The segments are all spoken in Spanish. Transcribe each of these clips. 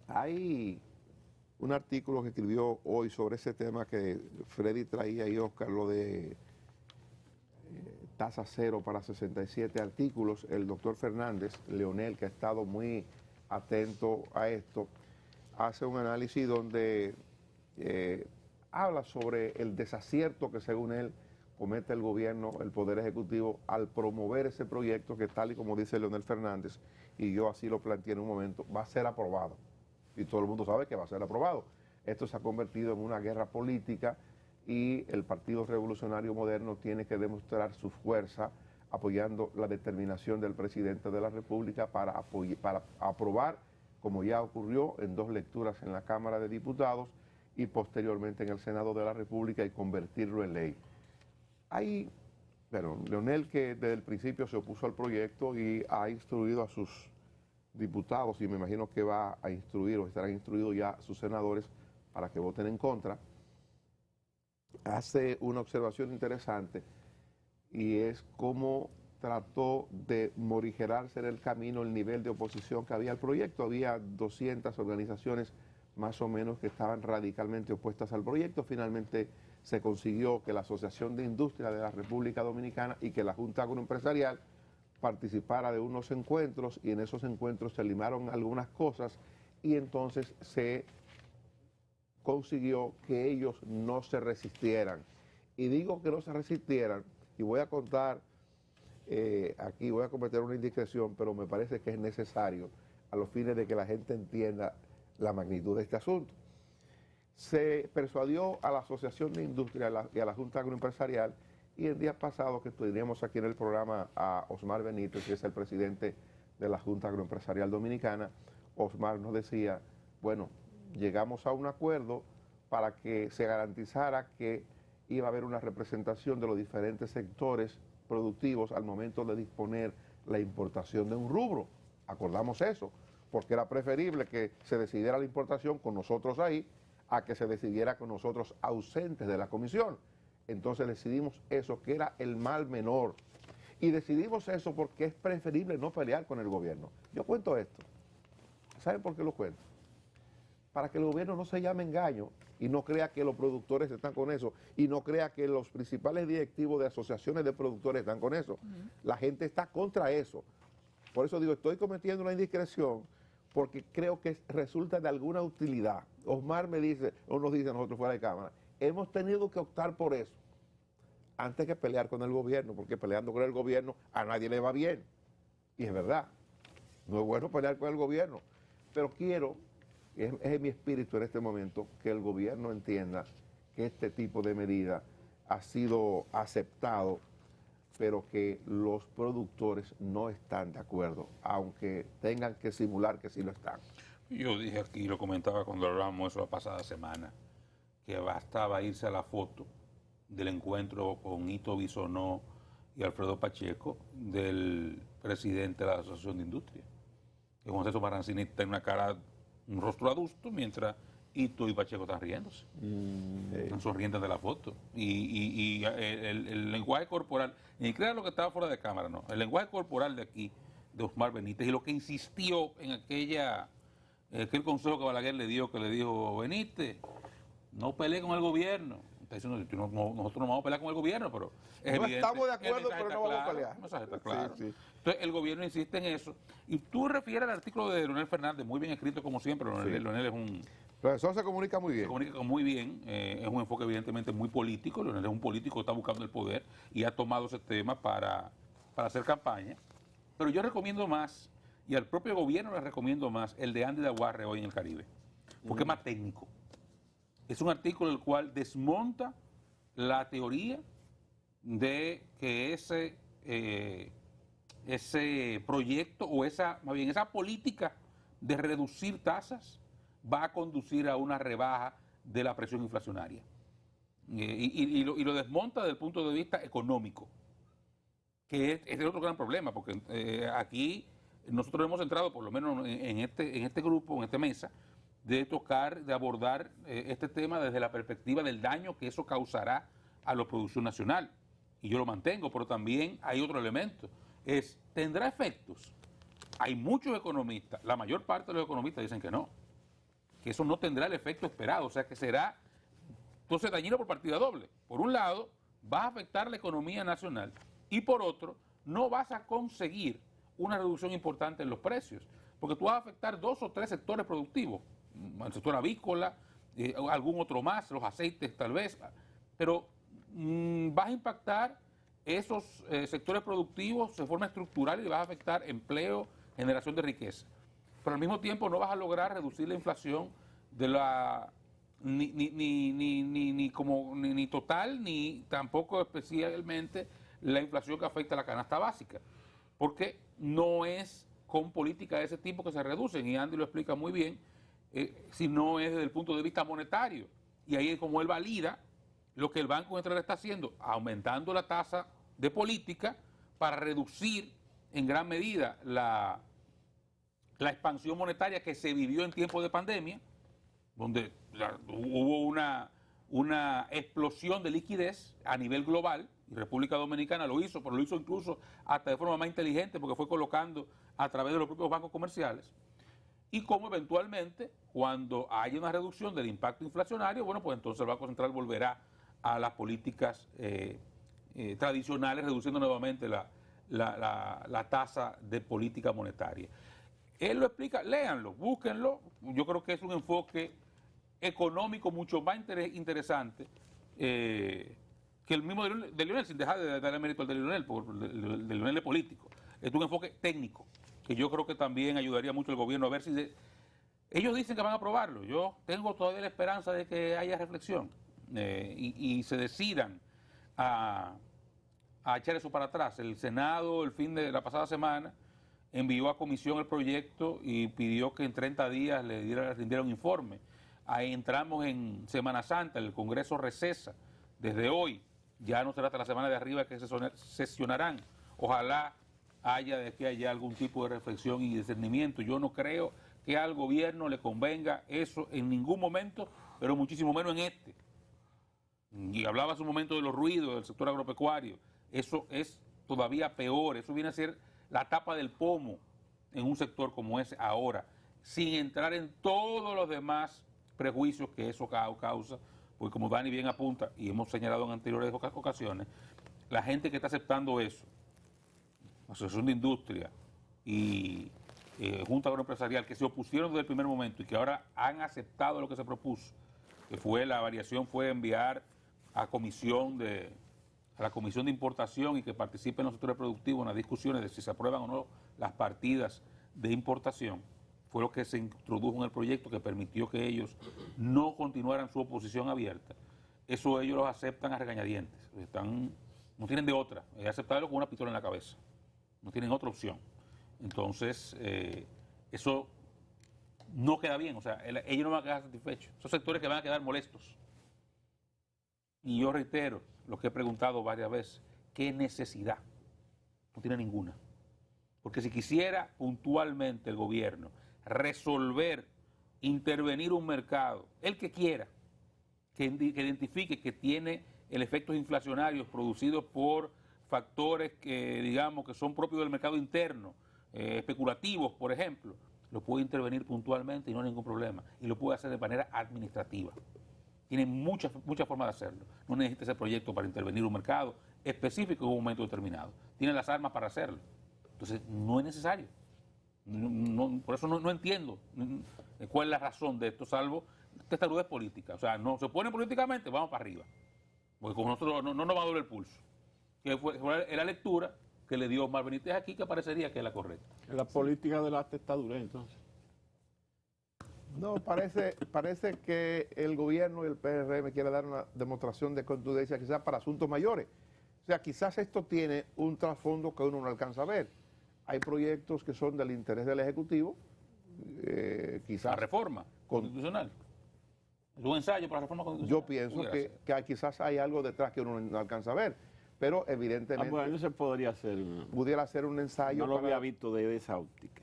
Hay un artículo que escribió hoy sobre ese tema que Freddy traía y Oscar, lo de tasa cero para 67 artículos. El doctor Fernández, Leonel, que ha estado muy atento a esto, hace un análisis donde habla sobre el desacierto que según él comete el gobierno, el Poder Ejecutivo, al promover ese proyecto que tal y como dice Leonel Fernández, y yo así lo planteé en un momento, va a ser aprobado. Y todo el mundo sabe que va a ser aprobado. Esto se ha convertido en una guerra política y el Partido Revolucionario Moderno tiene que demostrar su fuerza apoyando la determinación del presidente de la República para aprobar, como ya ocurrió en 2 lecturas en la Cámara de Diputados y posteriormente en el Senado de la República, y convertirlo en ley. Hay, bueno, Leonel, que desde el principio se opuso al proyecto y ha instruido a sus diputados, y me imagino que va a instruir o estarán instruidos ya sus senadores para que voten en contra, hace una observación interesante, y es cómo trató de morigerarse en el camino el nivel de oposición que había al proyecto. Había 200 organizaciones más o menos que estaban radicalmente opuestas al proyecto. Finalmente se consiguió que la Asociación de Industria de la República Dominicana y que la Junta Agroempresarial participara de unos encuentros, y en esos encuentros se limaron algunas cosas y entonces se consiguió que ellos no se resistieran. Y digo que no se resistieran, y voy a contar, aquí voy a cometer una indiscreción, pero me parece que es necesario a los fines de que la gente entienda la magnitud de este asunto. Se persuadió a la Asociación de Industria y a la Junta Agroempresarial, y el día pasado que tuvimos aquí en el programa a Osmar Benítez, que es el presidente de la Junta Agroempresarial Dominicana, Osmar nos decía, bueno, llegamos a un acuerdo para que se garantizara que iba a haber una representación de los diferentes sectores productivos al momento de disponer la importación de un rubro. Acordamos eso, porque era preferible que se decidiera la importación con nosotros ahí a que se decidiera con nosotros ausentes de la comisión. Entonces decidimos eso, que era el mal menor. Y decidimos eso porque es preferible no pelear con el gobierno. Yo cuento esto. ¿Saben por qué lo cuento? Para que el gobierno no se llame engaño y no crea que los productores están con eso, y no crea que los principales directivos de asociaciones de productores están con eso. La gente está contra eso. Por eso digo, estoy cometiendo una indiscreción porque creo que resulta de alguna utilidad. Osmar me dice, o nos dice a nosotros fuera de cámara, hemos tenido que optar por eso antes que pelear con el gobierno, porque peleando con el gobierno a nadie le va bien. Y es verdad, no es bueno pelear con el gobierno, pero quiero, es mi espíritu en este momento, que el gobierno entienda que este tipo de medida ha sido aceptado, pero que los productores no están de acuerdo, aunque tengan que simular que sí lo están. Yo dije aquí, lo comentaba cuando hablábamos eso la pasada semana, que bastaba irse a la foto del encuentro con Ito Bisonó y Alfredo Pacheco, del presidente de la Asociación de Industria. Que Juan Celso Marancini tiene una cara, un rostro adusto, mientras Ito y Pacheco están riéndose. Están sonrientes de la foto. Y el lenguaje corporal, ni crea lo que estaba fuera de cámara, no. El lenguaje corporal de aquí, de Osmar Benítez, y lo que insistió en aquel consejo que Balaguer le dio, que le dijo, Benítez, no pelee con el gobierno. Está diciendo, nosotros no vamos a pelear con el gobierno, pero es no evidente, estamos de acuerdo, pero no vamos a pelear. El mensaje está claro. Sí, sí. Entonces, el gobierno insiste en eso. Y tú refieres al artículo de Leonel Fernández, muy bien escrito como siempre. Leonel es un... El profesor se comunica muy bien. Se comunica muy bien, es un enfoque evidentemente muy político. Leonel es un político que está buscando el poder y ha tomado ese tema para hacer campaña. Pero yo recomiendo más, y al propio gobierno le recomiendo más, el de Andy Daguarre hoy en el Caribe, porque es más técnico. Es un artículo el cual desmonta la teoría de que ese proyecto o más bien esa política de reducir tasas va a conducir a una rebaja de la presión inflacionaria. Y lo desmonta desde el punto de vista económico, que es el otro gran problema, porque aquí nosotros hemos entrado, por lo menos en este grupo, en esta mesa, de abordar este tema desde la perspectiva del daño que eso causará a la producción nacional. Y yo lo mantengo, pero también hay otro elemento, ¿tendrá efectos? Hay muchos economistas, la mayor parte de los economistas dicen que no. que eso no tendrá el efecto esperado, o sea que será entonces dañino por partida doble. Por un lado, vas a afectar la economía nacional y por otro, no vas a conseguir una reducción importante en los precios, porque tú vas a afectar 2 o 3 sectores productivos, el sector avícola, algún otro más, los aceites tal vez, pero vas a impactar esos sectores productivos de forma estructural y vas a afectar empleo, generación de riqueza. Pero al mismo tiempo no vas a lograr reducir la inflación de la ni total, ni tampoco especialmente la inflación que afecta a la canasta básica, porque no es con políticas de ese tipo que se reducen, y Andy lo explica muy bien, sino es desde el punto de vista monetario, y ahí es como él valida lo que el Banco Central está haciendo, aumentando la tasa de política para reducir en gran medida la expansión monetaria que se vivió en tiempos de pandemia, donde hubo una explosión de liquidez a nivel global, y República Dominicana lo hizo, pero lo hizo incluso hasta de forma más inteligente porque fue colocando a través de los propios bancos comerciales, y como eventualmente cuando haya una reducción del impacto inflacionario, bueno, pues entonces el Banco Central volverá a las políticas tradicionales, reduciendo nuevamente la tasa de política monetaria. Él lo explica, léanlo, búsquenlo, yo creo que es un enfoque económico mucho más interesante que el mismo de Leonel, sin dejar de darle mérito al de Leonel, porque el de Leonel es político. Es un enfoque técnico, que yo creo que también ayudaría mucho al gobierno a ver si... Ellos dicen que van a aprobarlo, yo tengo todavía la esperanza de que haya reflexión y se decidan a echar eso para atrás. El Senado, el fin de la pasada semana, envió a comisión el proyecto y pidió que en 30 días le rindiera un informe. Ahí entramos en Semana Santa, el Congreso recesa desde hoy, ya no será hasta la semana de arriba que sesionarán. Ojalá haya de que haya algún tipo de reflexión y discernimiento. Yo no creo que al gobierno le convenga eso en ningún momento, pero muchísimo menos en este. Y hablaba hace un momento de los ruidos del sector agropecuario. Eso es todavía peor, eso viene a ser la tapa del pomo en un sector como ese ahora, sin entrar en todos los demás prejuicios que eso causa, porque como Dani bien apunta, y hemos señalado en anteriores ocasiones, la gente que está aceptando eso, Asociación de Industria y Junta Agroempresarial, que se opusieron desde el primer momento y que ahora han aceptado lo que se propuso, que fue la variación, fue enviar a la Comisión de Importación y que participen los sectores productivos en las discusiones de si se aprueban o no las partidas de importación, fue lo que se introdujo en el proyecto que permitió que ellos no continuaran su oposición abierta. Eso ellos lo aceptan a regañadientes, no tienen de otra, es aceptarlo con una pistola en la cabeza, no tienen otra opción. Entonces, eso no queda bien, o sea, ellos no van a quedar satisfechos, son sectores que van a quedar molestos. Y yo reitero lo que he preguntado varias veces, ¿qué necesidad? No tiene ninguna. Porque si quisiera puntualmente el gobierno resolver, intervenir un mercado, el que quiera, que identifique que tiene el efectos inflacionarios producidos por factores que, digamos, que son propios del mercado interno, especulativos, por ejemplo, lo puede intervenir puntualmente y no hay ningún problema. Y lo puede hacer de manera administrativa. Tiene muchas formas de hacerlo. No necesita ese proyecto para intervenir un mercado específico en un momento determinado. Tiene las armas para hacerlo. Entonces, no es necesario. Por eso no entiendo cuál es la razón de esto, salvo que esta duda es política. O sea, no se opone políticamente, vamos para arriba. Porque como nosotros no nos va a doler el pulso. Que fue la lectura que le dio Omar Benítez aquí, que parecería que es la correcta. La política de la testadura, entonces. No, parece que el gobierno y el PRM quiere dar una demostración de contundencia quizás para asuntos mayores. O sea, quizás esto tiene un trasfondo que uno no alcanza a ver. Hay proyectos que son del interés del Ejecutivo, quizás... La reforma constitucional. Es un ensayo para la reforma constitucional. Yo pienso que quizás hay algo detrás que uno no alcanza a ver, pero evidentemente... bueno, eso podría ser... Pudiera ser un ensayo. No lo había visto de esa óptica.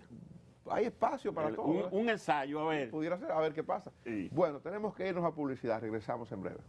Hay espacio para todo. Un ensayo, a ver. Pudiera ser, a ver qué pasa. Sí. Bueno, tenemos que irnos a publicidad, regresamos en breve.